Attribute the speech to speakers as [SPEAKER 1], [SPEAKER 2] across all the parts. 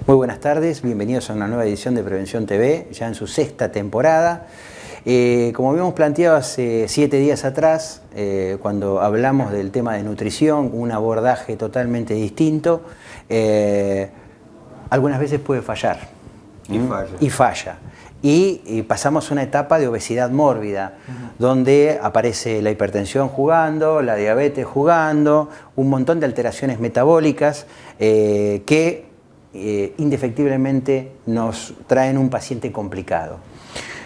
[SPEAKER 1] Muy buenas tardes, bienvenidos a una nueva edición de Prevención TV, ya en su sexta temporada. Como habíamos planteado hace 7 días atrás, cuando hablamos del tema de nutrición, un abordaje totalmente distinto, algunas veces puede fallar. Y falla. Y pasamos a una etapa de obesidad mórbida, donde aparece la hipertensión jugando, la diabetes jugando, un montón de alteraciones metabólicas que indefectiblemente nos traen un paciente complicado,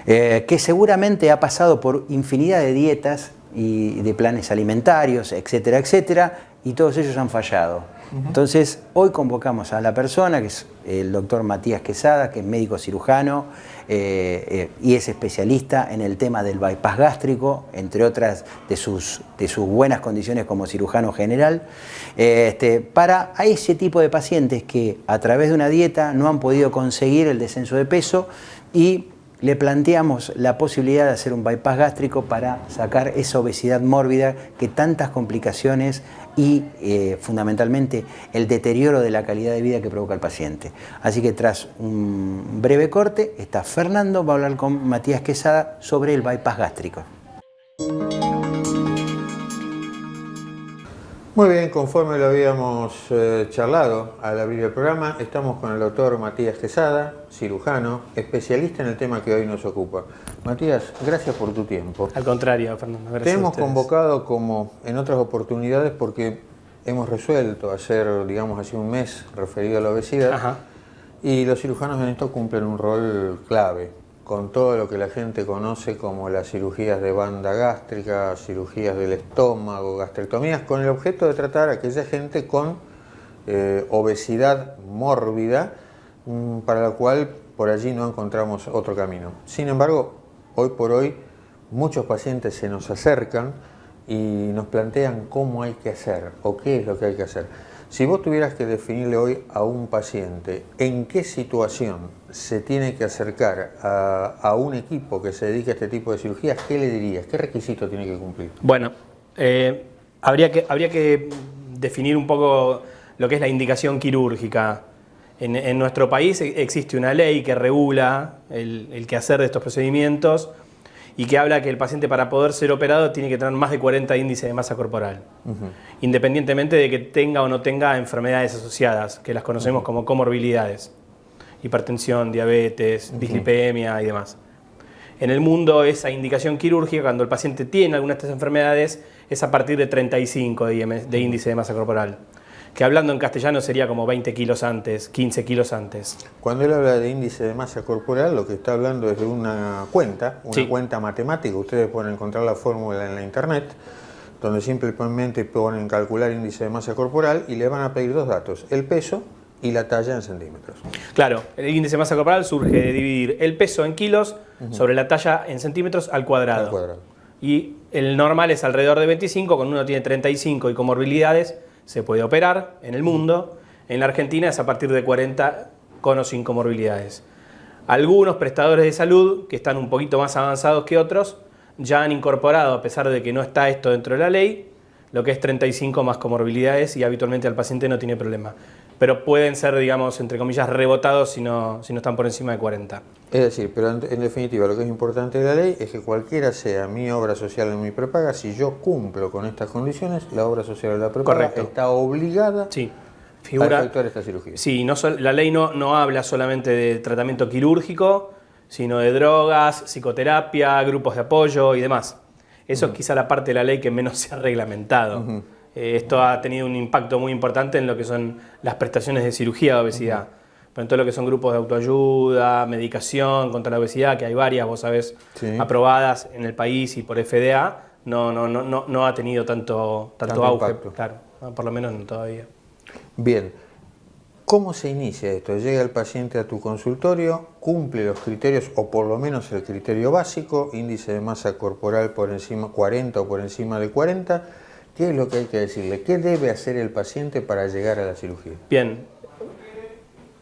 [SPEAKER 1] que seguramente ha pasado por infinidad de dietas y de planes alimentarios, etcétera, etcétera, y todos ellos han fallado. Entonces, hoy convocamos a la persona, que es el doctor Matías Quesada, que es médico cirujano y es especialista en el tema del bypass gástrico, entre otras de sus buenas condiciones como cirujano general, para a ese tipo de pacientes que a través de una dieta no han podido conseguir el descenso de peso, y le planteamos la posibilidad de hacer un bypass gástrico para sacar esa obesidad mórbida que tantas complicaciones y fundamentalmente el deterioro de la calidad de vida que provoca el paciente. Así que tras un breve corte, está Fernando, va a hablar con Matías Quesada sobre el bypass gástrico.
[SPEAKER 2] Muy bien, conforme lo habíamos charlado al abrir el programa, estamos con el doctor Matías Quesada, cirujano, especialista en el tema que hoy nos ocupa. Matías, gracias por tu tiempo.
[SPEAKER 3] Al contrario, Fernando, gracias.
[SPEAKER 2] Te hemos convocado como en otras oportunidades porque hemos resuelto hacer, digamos así, un mes referido a la obesidad.
[SPEAKER 3] Ajá.
[SPEAKER 2] Y los cirujanos en esto cumplen un rol clave, con todo lo que la gente conoce como las cirugías de banda gástrica, cirugías del estómago, gastrectomías, con el objeto de tratar a aquella gente con obesidad mórbida, para la cual por allí no encontramos otro camino. Sin embargo, hoy por hoy muchos pacientes se nos acercan y nos plantean cómo hay que hacer o qué es lo que hay que hacer. Si vos tuvieras que definirle hoy a un paciente en qué situación se tiene que acercar a un equipo que se dedique a este tipo de cirugías, ¿qué le dirías? ¿Qué requisito tiene que cumplir?
[SPEAKER 3] Bueno, habría que definir un poco lo que es la indicación quirúrgica. En nuestro país existe una ley que regula el quehacer de estos procedimientos y que habla que el paciente, para poder ser operado, tiene que tener más de 40 índices de masa corporal, independientemente de que tenga o no tenga enfermedades asociadas, que las conocemos como comorbilidades: hipertensión, diabetes, dislipemia y demás. En el mundo, esa indicación quirúrgica, cuando el paciente tiene alguna de estas enfermedades, es a partir de 35 de índice de masa corporal, que hablando en castellano sería como 20 kilos antes, 15 kilos antes.
[SPEAKER 2] Cuando él habla de índice de masa corporal, lo que está hablando es de una cuenta, cuenta matemática. Ustedes pueden encontrar la fórmula en la internet, donde simplemente ponen calcular índice de masa corporal y le van a pedir dos datos, el peso y la talla en centímetros.
[SPEAKER 3] Claro, el índice de masa corporal surge de dividir el peso en kilos sobre la talla en centímetros al cuadrado. Y el normal es alrededor de 25, cuando uno tiene 35 y comorbilidades se puede operar en el mundo. En la Argentina es a partir de 40 con o sin comorbilidades. Algunos prestadores de salud, que están un poquito más avanzados que otros, ya han incorporado, a pesar de que no está esto dentro de la ley, lo que es 35 más comorbilidades y habitualmente al paciente no tiene problema. Pero pueden ser, digamos, entre comillas, rebotados si no están por encima de 40.
[SPEAKER 2] Es decir, pero en definitiva lo que es importante de la ley es que cualquiera sea mi obra social o mi prepaga, si yo cumplo con estas condiciones, la obra social o la prepaga está obligada a efectuar esta cirugía.
[SPEAKER 3] Sí, la ley no habla solamente de tratamiento quirúrgico, sino de drogas, psicoterapia, grupos de apoyo y demás. Eso es quizá la parte de la ley que menos se ha reglamentado. Esto ha tenido un impacto muy importante en lo que son las prestaciones de cirugía de obesidad. Pero en todo lo que son grupos de autoayuda, medicación contra la obesidad, que hay varias, vos sabés, aprobadas en el país y por FDA, no ha tenido tanto auge. Claro, por lo menos no todavía.
[SPEAKER 2] Bien, ¿cómo se inicia esto? Llega el paciente a tu consultorio, cumple los criterios, o por lo menos el criterio básico, índice de masa corporal por encima 40 o por encima de 40. ¿Qué es lo que hay que decirle? ¿Qué debe hacer el paciente para llegar a la cirugía?
[SPEAKER 3] Bien,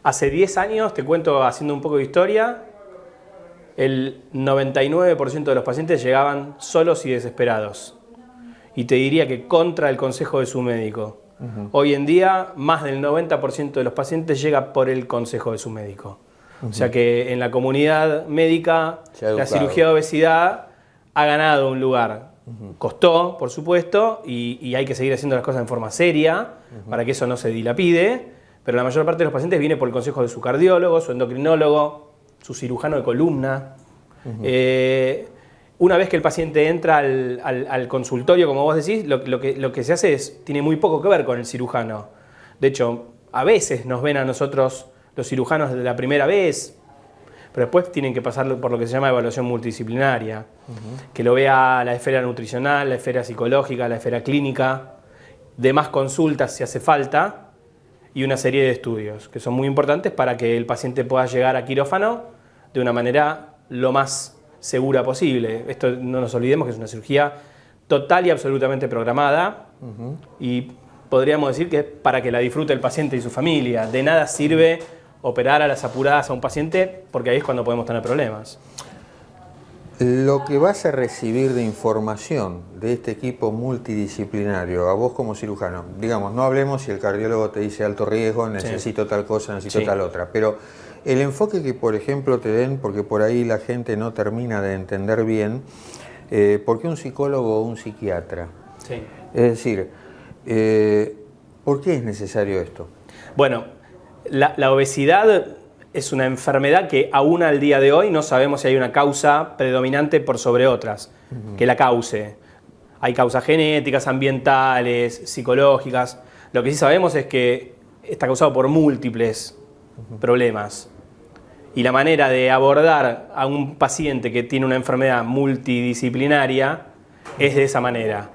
[SPEAKER 3] hace 10 años, te cuento haciendo un poco de historia, el 99% de los pacientes llegaban solos y desesperados. Y te diría que contra el consejo de su médico. Hoy en día, más del 90% de los pacientes llega por el consejo de su médico. O sea que en la comunidad médica, la cirugía de obesidad ha ganado un lugar. Costó, por supuesto, y hay que seguir haciendo las cosas en forma seria para que eso no se dilapide, pero la mayor parte de los pacientes viene por el consejo de su cardiólogo, su endocrinólogo, su cirujano de columna. Una vez que el paciente entra al consultorio, como vos decís, lo que se hace tiene muy poco que ver con el cirujano. De hecho, a veces nos ven a nosotros los cirujanos de la primera vez, pero después tienen que pasar por lo que se llama evaluación multidisciplinaria, que lo vea la esfera nutricional, la esfera psicológica, la esfera clínica, demás consultas si hace falta, y una serie de estudios que son muy importantes para que el paciente pueda llegar a quirófano de una manera lo más segura posible. Esto no nos olvidemos que es una cirugía total y absolutamente programada y podríamos decir que es para que la disfrute el paciente y su familia. De nada sirve operar a las apuradas a un paciente porque ahí es cuando podemos tener problemas.
[SPEAKER 2] Lo que vas a recibir de información de este equipo multidisciplinario, a vos como cirujano, digamos, no hablemos si el cardiólogo te dice alto riesgo, necesito tal cosa, necesito tal otra, pero el enfoque que, por ejemplo, te den, porque por ahí la gente no termina de entender bien, ¿por qué un psicólogo o un psiquiatra? Es decir, ¿por qué es necesario esto?
[SPEAKER 3] Bueno, la obesidad es una enfermedad que aún al día de hoy no sabemos si hay una causa predominante por sobre otras que la cause. Hay causas genéticas, ambientales, psicológicas. Lo que sí sabemos es que está causado por múltiples problemas. Y la manera de abordar a un paciente que tiene una enfermedad multidisciplinaria es de esa manera,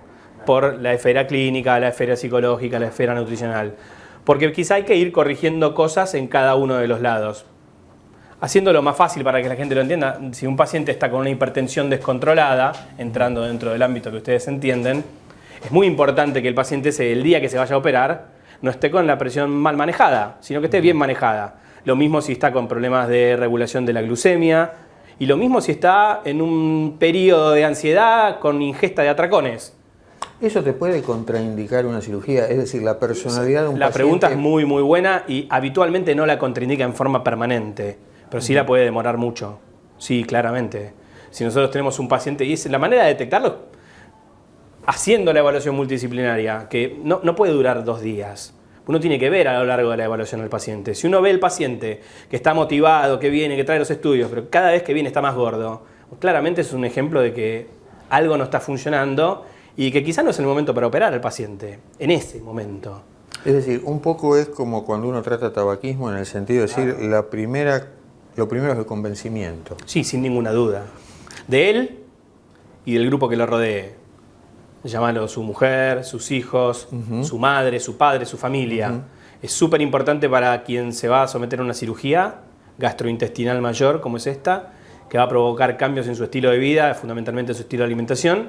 [SPEAKER 3] por la esfera clínica, la esfera psicológica, la esfera nutricional. Porque quizá hay que ir corrigiendo cosas en cada uno de los lados. Haciéndolo más fácil para que la gente lo entienda, si un paciente está con una hipertensión descontrolada, entrando dentro del ámbito que ustedes entienden, es muy importante que el paciente, el día que se vaya a operar, no esté con la presión mal manejada, sino que esté bien manejada. Lo mismo si está con problemas de regulación de la glucemia, y lo mismo si está en un periodo de ansiedad con ingesta de atracones.
[SPEAKER 2] ¿Eso te puede contraindicar una cirugía? Es decir, la personalidad de un paciente...
[SPEAKER 3] La pregunta es muy, muy buena y habitualmente no la contraindica en forma permanente, pero sí la puede demorar mucho. Sí, claramente. Si nosotros tenemos un paciente, y es la manera de detectarlo, haciendo la evaluación multidisciplinaria, que no puede durar 2 días. Uno tiene que ver a lo largo de la evaluación al paciente. Si uno ve el paciente que está motivado, que viene, que trae los estudios, pero cada vez que viene está más gordo, claramente es un ejemplo de que algo no está funcionando y que quizás no es el momento para operar al paciente, en ese momento.
[SPEAKER 2] Es decir, un poco es como cuando uno trata tabaquismo en el sentido de decir, lo primero es el convencimiento.
[SPEAKER 3] Sí, sin ninguna duda. De él y del grupo que lo rodee. llámalo su mujer, sus hijos, su madre, su padre, su familia. Es súper importante para quien se va a someter a una cirugía gastrointestinal mayor, como es esta, que va a provocar cambios en su estilo de vida, fundamentalmente en su estilo de alimentación,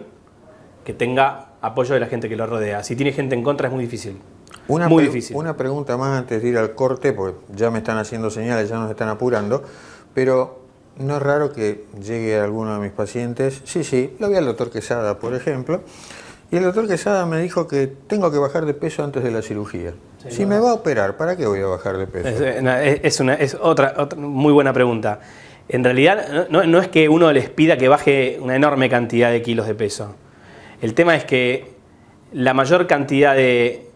[SPEAKER 3] que tenga apoyo de la gente que lo rodea. Si tiene gente en contra es muy difícil. Muy difícil.
[SPEAKER 2] Una pregunta más antes de ir al corte, porque ya me están haciendo señales, ya nos están apurando, pero no es raro que llegue alguno de mis pacientes, sí, lo vi al doctor Quesada, por ejemplo, y el doctor Quesada me dijo que tengo que bajar de peso antes de la cirugía. Sí, si me va a operar, ¿para qué voy a bajar de peso?
[SPEAKER 3] Es otra muy buena pregunta. En realidad no es que uno les pida que baje una enorme cantidad de kilos de peso. El tema es que la mayor cantidad de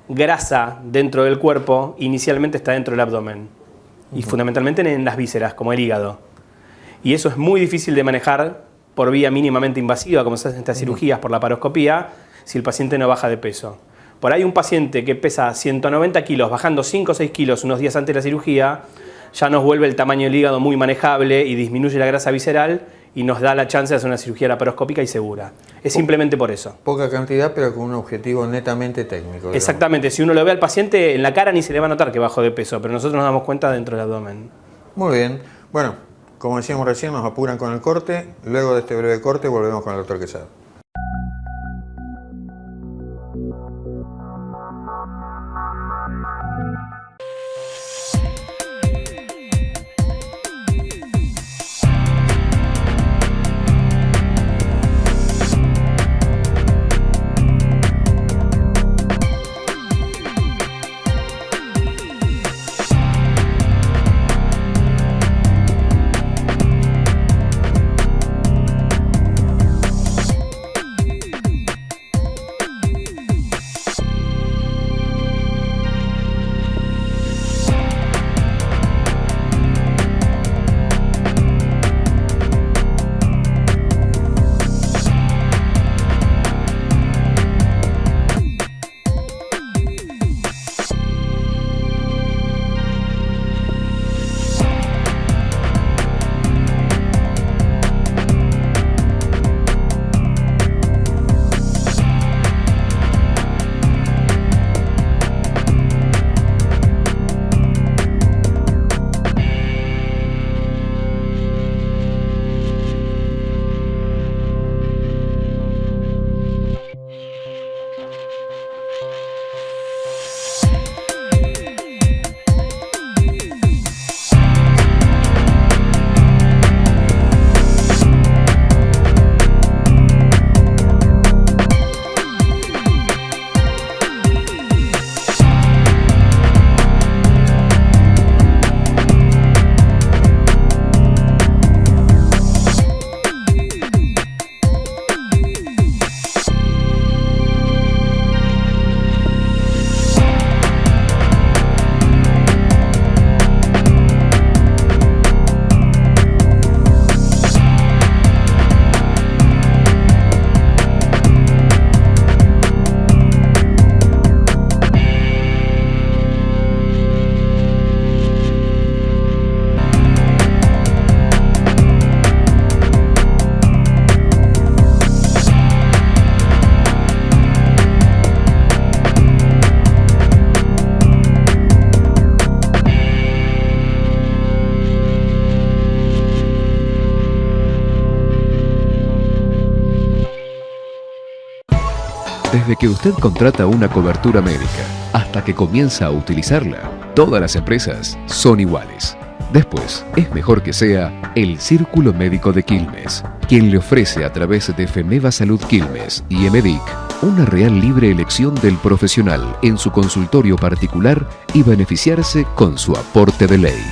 [SPEAKER 3] grasa dentro del cuerpo inicialmente está dentro del abdomen y fundamentalmente en las vísceras, como el hígado. Y eso es muy difícil de manejar por vía mínimamente invasiva, como se hacen estas cirugías por la paroscopía, si el paciente no baja de peso. Por ahí un paciente que pesa 190 kilos, bajando 5 o 6 kilos unos días antes de la cirugía, ya nos vuelve el tamaño del hígado muy manejable y disminuye la grasa visceral y nos da la chance de hacer una cirugía laparoscópica y segura. Es simplemente por eso.
[SPEAKER 2] Poca cantidad, pero con un objetivo netamente técnico. Digamos.
[SPEAKER 3] Exactamente. Si uno lo ve al paciente en la cara ni se le va a notar que bajó de peso, pero nosotros nos damos cuenta dentro del abdomen.
[SPEAKER 2] Muy bien. Bueno, como decíamos recién, nos apuran con el corte. Luego de este breve corte volvemos con el doctor Quesada.
[SPEAKER 4] Desde que usted contrata una cobertura médica hasta que comienza a utilizarla, todas las empresas son iguales. Después, es mejor que sea el Círculo Médico de Quilmes, quien le ofrece a través de FEMEVA Salud Quilmes y EMEDIC una real libre elección del profesional en su consultorio particular y beneficiarse con su aporte de ley.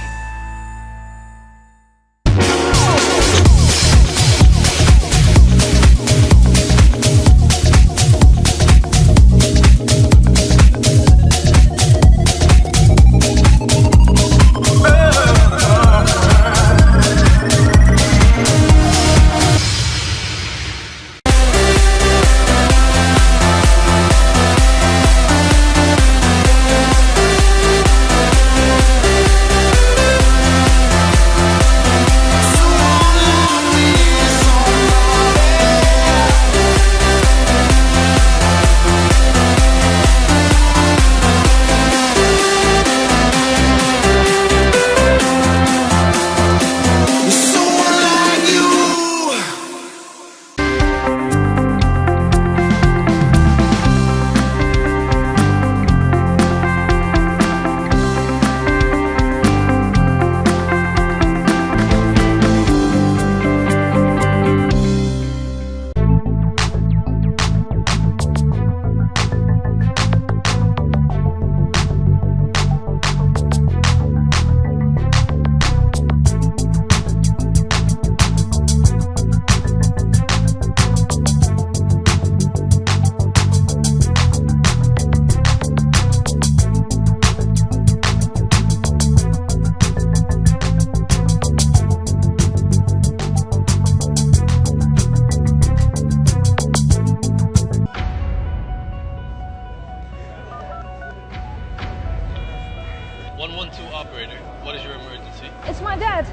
[SPEAKER 5] 912 operator, what is your emergency?
[SPEAKER 6] It's my dad.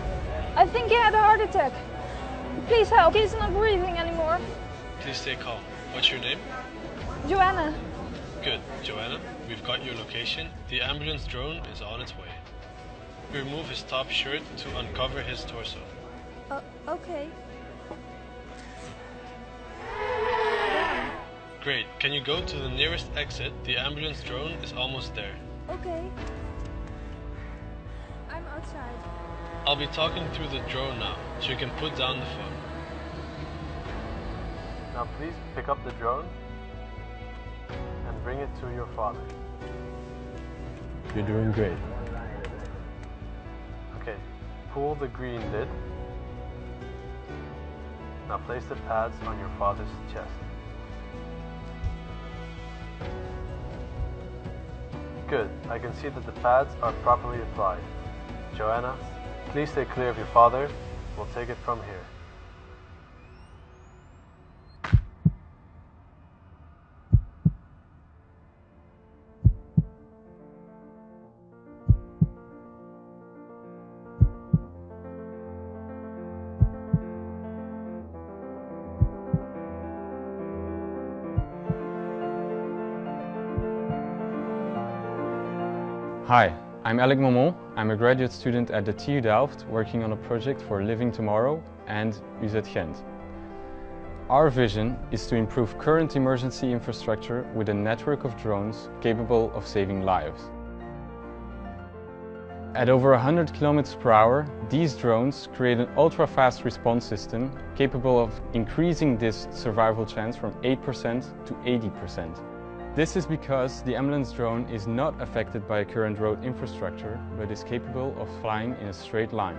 [SPEAKER 6] I think he had a heart attack. Please help. He's not breathing anymore.
[SPEAKER 5] Please stay calm. What's your name?
[SPEAKER 6] Joanna.
[SPEAKER 5] Good, Joanna. We've got your location. The ambulance drone is on its way. Remove his top shirt to uncover his torso.
[SPEAKER 6] Okay.
[SPEAKER 5] Great. Can you go to the nearest exit? The ambulance drone is almost there.
[SPEAKER 6] Okay. I'm outside.
[SPEAKER 5] I'll be talking through the drone now, so you can put down the phone. Now please pick up the drone and bring it to your father. You're doing great. Okay, pull the green lid. Now place the pads on your father's chest. Good, I can see that the pads are properly applied. Joanna, please stay clear of your father. We'll take it from here.
[SPEAKER 7] Hi, I'm Alec Momon. I'm a graduate student at the TU Delft working on a project for Living Tomorrow and UZ Gent. Our vision is to improve current emergency infrastructure with a network of drones capable of saving lives. At over 100 km per hour, these drones create an ultra-fast response system capable of increasing this survival chance from 8% to 80%. This is because the ambulance drone is not affected by current road infrastructure, but is capable of flying in a straight line,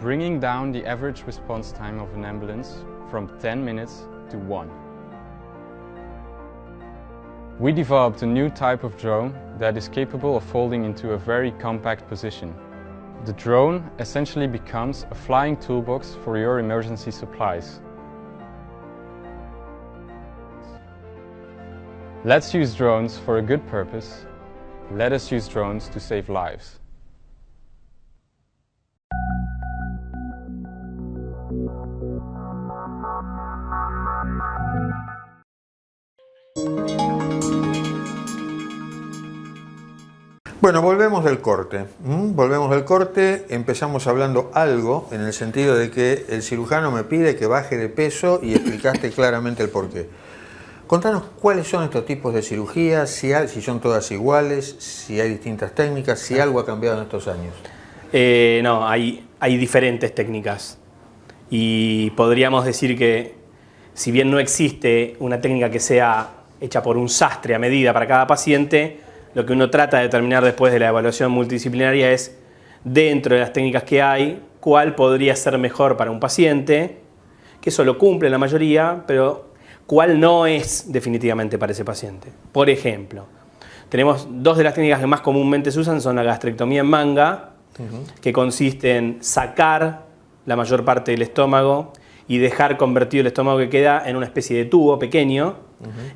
[SPEAKER 7] bringing down the average response time of an ambulance from 10 minutes to 1. We developed a new type of drone that is capable of folding into a very compact position. The drone essentially becomes a flying toolbox for your emergency supplies. Let's use drones for a good purpose. Let us use drones to save lives.
[SPEAKER 2] Bueno, volvemos del corte. Volvemos del corte, empezamos hablando algo en el sentido de que el cirujano me pide que baje de peso y explicaste claramente el porqué. Contanos cuáles son estos tipos de cirugías, si son todas iguales, si hay distintas técnicas, si algo ha cambiado en estos años.
[SPEAKER 3] No, hay diferentes técnicas y podríamos decir que si bien no existe una técnica que sea hecha por un sastre a medida para cada paciente, lo que uno trata de determinar después de la evaluación multidisciplinaria es, dentro de las técnicas que hay, cuál podría ser mejor para un paciente, que eso lo cumple la mayoría, pero cuál no es definitivamente para ese paciente. Por ejemplo, tenemos dos de las técnicas que más comúnmente se usan, son la gastrectomía en manga, que consiste en sacar la mayor parte del estómago y dejar convertido el estómago que queda en una especie de tubo pequeño,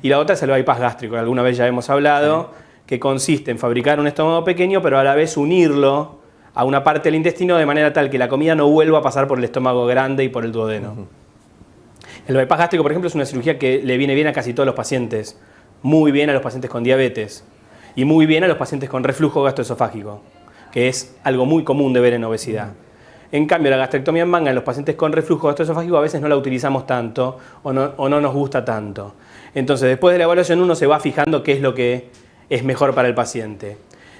[SPEAKER 3] y la otra es el bypass gástrico, que alguna vez ya hemos hablado, que consiste en fabricar un estómago pequeño, pero a la vez unirlo a una parte del intestino de manera tal que la comida no vuelva a pasar por el estómago grande y por el duodeno. El bypass gástrico, por ejemplo, es una cirugía que le viene bien a casi todos los pacientes, muy bien a los pacientes con diabetes y muy bien a los pacientes con reflujo gastroesofágico, que es algo muy común de ver en obesidad. En cambio, la gastrectomía en manga en los pacientes con reflujo gastroesofágico a veces no la utilizamos tanto o no nos gusta tanto. Entonces, después de la evaluación uno se va fijando qué es lo que es mejor para el paciente.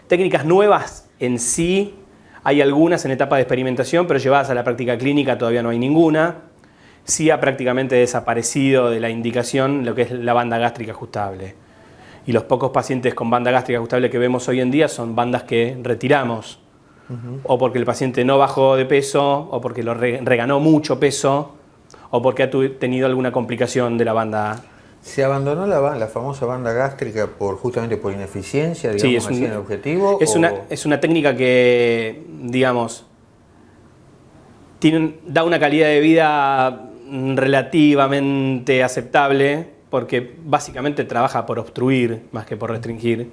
[SPEAKER 3] Técnicas nuevas en sí, hay algunas en etapa de experimentación, pero llevadas a la práctica clínica todavía no hay ninguna. Sí ha prácticamente desaparecido de la indicación lo que es la banda gástrica ajustable. Y los pocos pacientes con banda gástrica ajustable que vemos hoy en día son bandas que retiramos. O porque el paciente no bajó de peso, o porque lo reganó mucho peso, o porque ha tenido alguna complicación de la banda.
[SPEAKER 2] ¿Se abandonó la famosa banda gástrica justamente por ineficiencia, digamos,
[SPEAKER 3] sí,
[SPEAKER 2] así en el objetivo?
[SPEAKER 3] Es una técnica que, digamos, da una calidad de vida relativamente aceptable, porque básicamente trabaja por obstruir más que por restringir,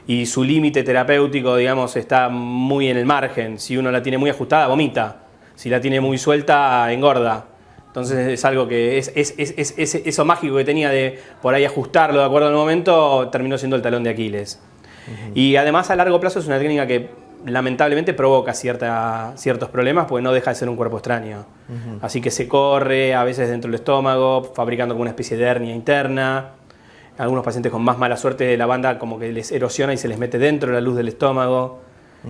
[SPEAKER 3] y su límite terapéutico, digamos, está muy en el margen. Si uno la tiene muy ajustada, vomita. Si la tiene muy suelta, engorda. Entonces es algo que eso mágico que tenía de por ahí ajustarlo de acuerdo al momento, terminó siendo el talón de Aquiles. Y además a largo plazo es una técnica que lamentablemente provoca ciertos problemas porque no deja de ser un cuerpo extraño. Así que se corre a veces dentro del estómago, fabricando como una especie de hernia interna. Algunos pacientes con más mala suerte la banda como que les erosiona y se les mete dentro de la luz del estómago.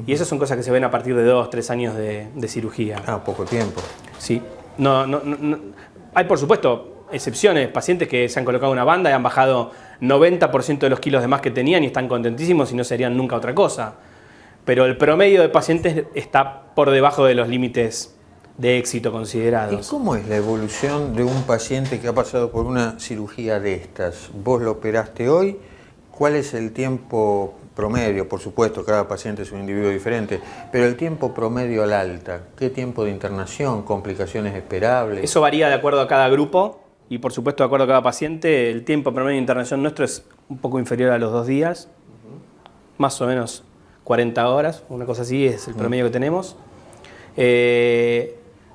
[SPEAKER 3] Y esas son cosas que se ven a partir de 2 o 3 años de cirugía.
[SPEAKER 2] Ah, poco tiempo.
[SPEAKER 3] Sí. No. Hay por supuesto excepciones, pacientes que se han colocado una banda y han bajado 90% de los kilos de más que tenían y están contentísimos y no serían nunca otra cosa. Pero el promedio de pacientes está por debajo de los límites de éxito considerados.
[SPEAKER 2] ¿Y cómo es la evolución de un paciente que ha pasado por una cirugía de estas? Vos lo operaste hoy, ¿cuál es el tiempo promedio? Por supuesto, cada paciente es un individuo diferente, pero el tiempo promedio al alta, ¿qué tiempo de internación, complicaciones esperables?
[SPEAKER 3] Eso varía de acuerdo a cada grupo y por supuesto de acuerdo a cada paciente. El tiempo promedio de internación nuestro es un poco inferior a los 2 días, más o menos 40 horas, una cosa así es el promedio que tenemos.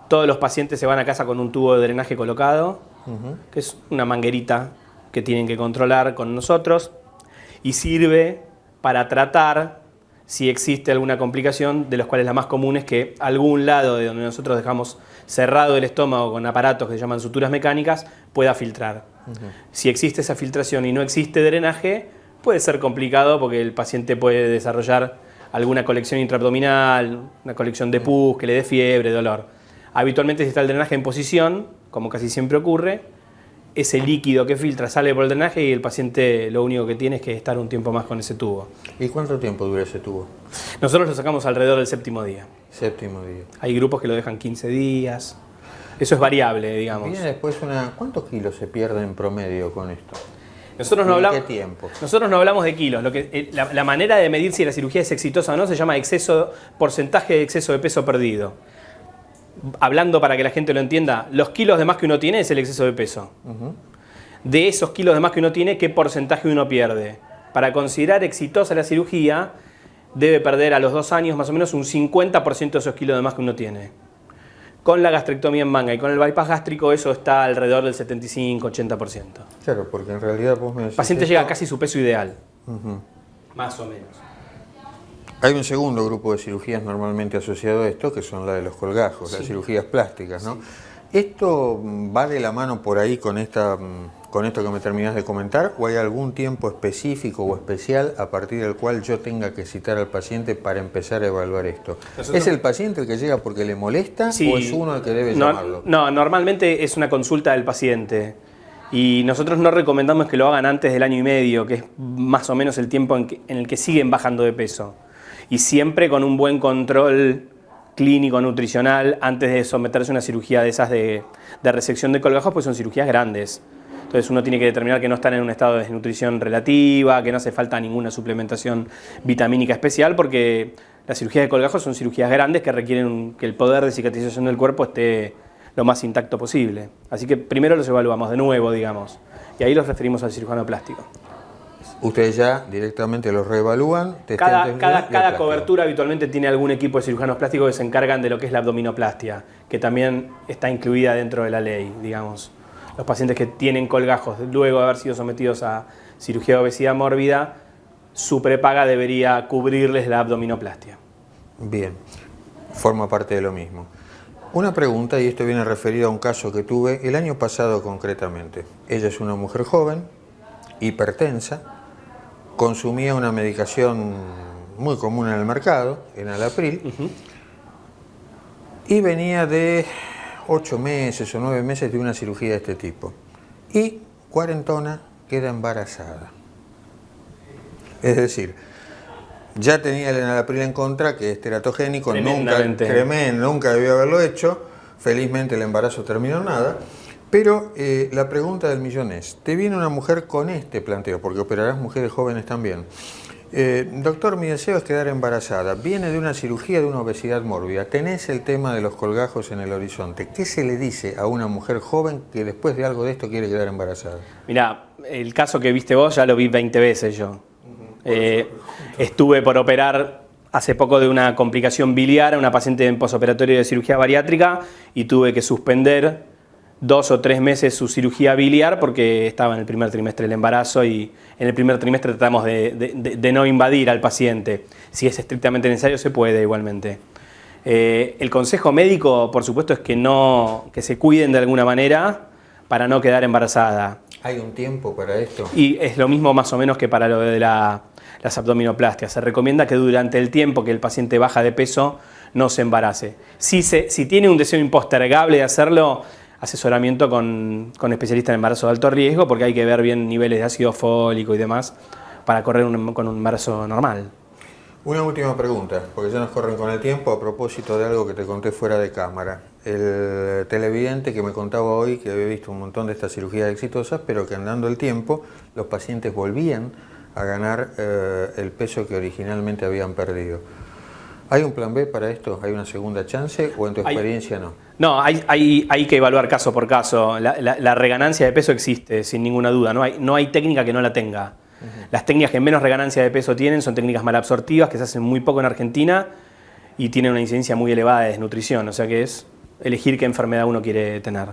[SPEAKER 3] Todos los pacientes se van a casa con un tubo de drenaje colocado, que es una manguerita que tienen que controlar con nosotros y sirve para tratar si existe alguna complicación, de las cuales la más común es que algún lado de donde nosotros dejamos cerrado el estómago con aparatos que se llaman suturas mecánicas pueda filtrar. Si existe esa filtración y no existe drenaje, puede ser complicado porque el paciente puede desarrollar alguna colección intraabdominal, una colección de pus que le dé fiebre, dolor. Habitualmente si está el drenaje en posición, como casi siempre ocurre, ese líquido que filtra sale por el drenaje y el paciente lo único que tiene es que estar un tiempo más con ese tubo.
[SPEAKER 2] ¿Y cuánto tiempo dura ese tubo?
[SPEAKER 3] Nosotros lo sacamos alrededor del 7º día.
[SPEAKER 2] 7º día.
[SPEAKER 3] Hay grupos que lo dejan 15 días. Eso es variable, digamos.
[SPEAKER 2] Viene después ¿cuántos kilos se pierden en promedio con esto?
[SPEAKER 3] Nosotros no hablamos,
[SPEAKER 2] ¿Qué tiempo?
[SPEAKER 3] Nosotros no hablamos de kilos. La manera de medir si la cirugía es exitosa o no se llama porcentaje de exceso de peso perdido. Hablando para que la gente lo entienda, los kilos de más que uno tiene es el exceso de peso. De esos kilos de más que uno tiene, ¿qué porcentaje uno pierde? Para considerar exitosa la cirugía, debe perder a los 2 años más o menos un 50% de esos kilos de más que uno tiene. Con la gastrectomía en manga y con el bypass gástrico eso está alrededor del 75-80%.
[SPEAKER 2] Claro, porque en realidad vos me decís...
[SPEAKER 3] El paciente llega a casi su peso ideal. Más o menos.
[SPEAKER 2] Hay un segundo grupo de cirugías normalmente asociado a esto, que son la de los colgajos, las cirugías plásticas, ¿no? ¿Esto va de la mano por ahí con esto que me terminás de comentar, o hay algún tiempo específico o especial a partir del cual yo tenga que citar al paciente para empezar a evaluar esto? ¿Es el paciente el que llega porque le molesta o es uno el que debe llamarlo?
[SPEAKER 3] No, normalmente es una consulta del paciente y nosotros no recomendamos que lo hagan antes del 1 año y medio, que es más o menos el tiempo en el que siguen bajando de peso. Y siempre con un buen control clínico, nutricional, antes de someterse a una cirugía de esas de resección de colgajos, pues son cirugías grandes. Entonces uno tiene que determinar que no están en un estado de desnutrición relativa, que no hace falta ninguna suplementación vitamínica especial, porque las cirugías de colgajos son cirugías grandes que requieren que el poder de cicatrización del cuerpo esté lo más intacto posible. Así que primero los evaluamos de nuevo, digamos, y ahí los referimos al cirujano plástico.
[SPEAKER 2] Ustedes ya directamente los reevalúan.
[SPEAKER 3] Cada cobertura habitualmente tiene algún equipo de cirujanos plásticos que se encargan de lo que es la abdominoplastia, que también está incluida dentro de la ley, digamos. Los pacientes que tienen colgajos luego de haber sido sometidos a cirugía de obesidad mórbida, su prepaga debería cubrirles la abdominoplastia.
[SPEAKER 2] Bien, forma parte de lo mismo. Una pregunta, y esto viene referido a un caso que tuve el año pasado concretamente. Ella es una mujer joven, hipertensa, consumía una medicación muy común en el mercado, enalapril, y venía de 8 meses o 9 meses de una cirugía de este tipo. Y cuarentona, queda embarazada. Es decir, ya tenía el enalapril en contra, que es teratogénico, nunca debió haberlo hecho. Felizmente el embarazo terminó en nada. Pero la pregunta del millón es, te viene una mujer con este planteo, porque operarás mujeres jóvenes también. Doctor, mi deseo es quedar embarazada. Viene de una cirugía de una obesidad mórbida. Tenés el tema de los colgajos en el horizonte. ¿Qué se le dice a una mujer joven que después de algo de esto quiere quedar embarazada?
[SPEAKER 3] Mirá, el caso que viste vos ya lo vi 20 veces yo. Estuve por operar hace poco de una complicación biliar a una paciente en posoperatorio de cirugía bariátrica y tuve que suspender 2 o 3 meses su cirugía biliar porque estaba en el primer trimestre del embarazo y en el primer trimestre tratamos de no invadir al paciente. Si es estrictamente necesario se puede igualmente. El consejo médico, por supuesto, es que se cuiden de alguna manera para no quedar embarazada.
[SPEAKER 2] ¿Hay un tiempo para esto?
[SPEAKER 3] Y es lo mismo más o menos que para lo de las abdominoplastias. Se recomienda que durante el tiempo que el paciente baja de peso no se embarace. Si tiene un deseo impostergable de hacerlo, asesoramiento con especialistas en embarazo de alto riesgo, porque hay que ver bien niveles de ácido fólico y demás para correr con un embarazo normal.
[SPEAKER 2] Una última pregunta, porque ya nos corren con el tiempo, a propósito de algo que te conté fuera de cámara. El televidente que me contaba hoy que había visto un montón de estas cirugías exitosas, pero que andando el tiempo los pacientes volvían a ganar el peso que originalmente habían perdido. ¿Hay un plan B para esto? ¿Hay una segunda chance o en tu experiencia no?
[SPEAKER 3] No, hay que evaluar caso por caso. La reganancia de peso existe, sin ninguna duda. No hay técnica que no la tenga. Las técnicas que menos reganancia de peso tienen son técnicas malabsortivas que se hacen muy poco en Argentina y tienen una incidencia muy elevada de desnutrición, o sea que es elegir qué enfermedad uno quiere tener.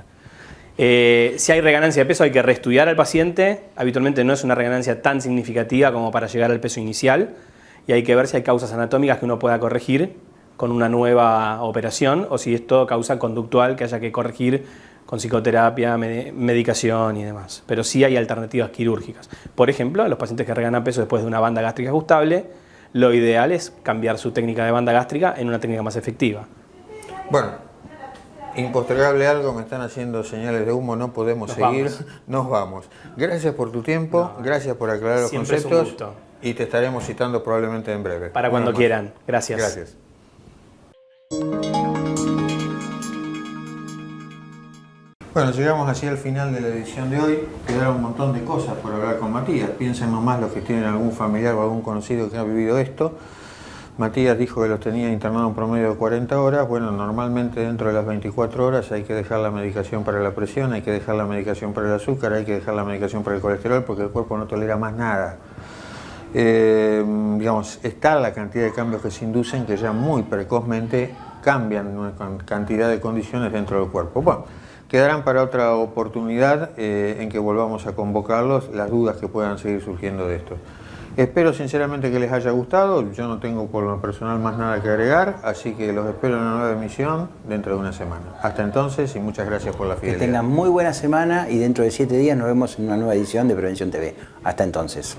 [SPEAKER 3] Si hay reganancia de peso hay que reestudiar al paciente, habitualmente no es una reganancia tan significativa como para llegar al peso inicial y hay que ver si hay causas anatómicas que uno pueda corregir con una nueva operación o si es todo causa conductual que haya que corregir con psicoterapia, medicación y demás. Pero sí hay alternativas quirúrgicas. Por ejemplo, a los pacientes que reganan peso después de una banda gástrica ajustable, lo ideal es cambiar su técnica de banda gástrica en una técnica más efectiva.
[SPEAKER 2] Bueno, impostergable algo, me están haciendo señales de humo, no podemos seguir, nos vamos. Gracias por tu tiempo, gracias por aclarar los
[SPEAKER 3] Siempre
[SPEAKER 2] conceptos
[SPEAKER 3] es un gusto.
[SPEAKER 2] Y te estaremos citando probablemente en breve.
[SPEAKER 3] Para cuando quieran. Gracias.
[SPEAKER 2] Gracias. Bueno, llegamos así al final de la edición de hoy. Quedaron un montón de cosas por hablar con Matías. Piensen nomás los que tienen algún familiar o algún conocido que ha vivido esto. Matías dijo que los tenía internado en promedio de 40 horas. Bueno, normalmente dentro de las 24 horas hay que dejar la medicación para la presión, hay que dejar la medicación para el azúcar, hay que dejar la medicación para el colesterol porque el cuerpo no tolera más nada. Digamos, está la cantidad de cambios que se inducen que ya muy precozmente cambian una cantidad de condiciones dentro del cuerpo. Bueno, quedarán para otra oportunidad en que volvamos a convocarlos las dudas que puedan seguir surgiendo de esto. Espero sinceramente que les haya gustado, yo no tengo por lo personal más nada que agregar, así que los espero en una nueva emisión dentro de una semana. Hasta entonces y muchas gracias por la fidelidad.
[SPEAKER 1] Que tengan muy buena semana y dentro de 7 días nos vemos en una nueva edición de Prevención TV. Hasta entonces.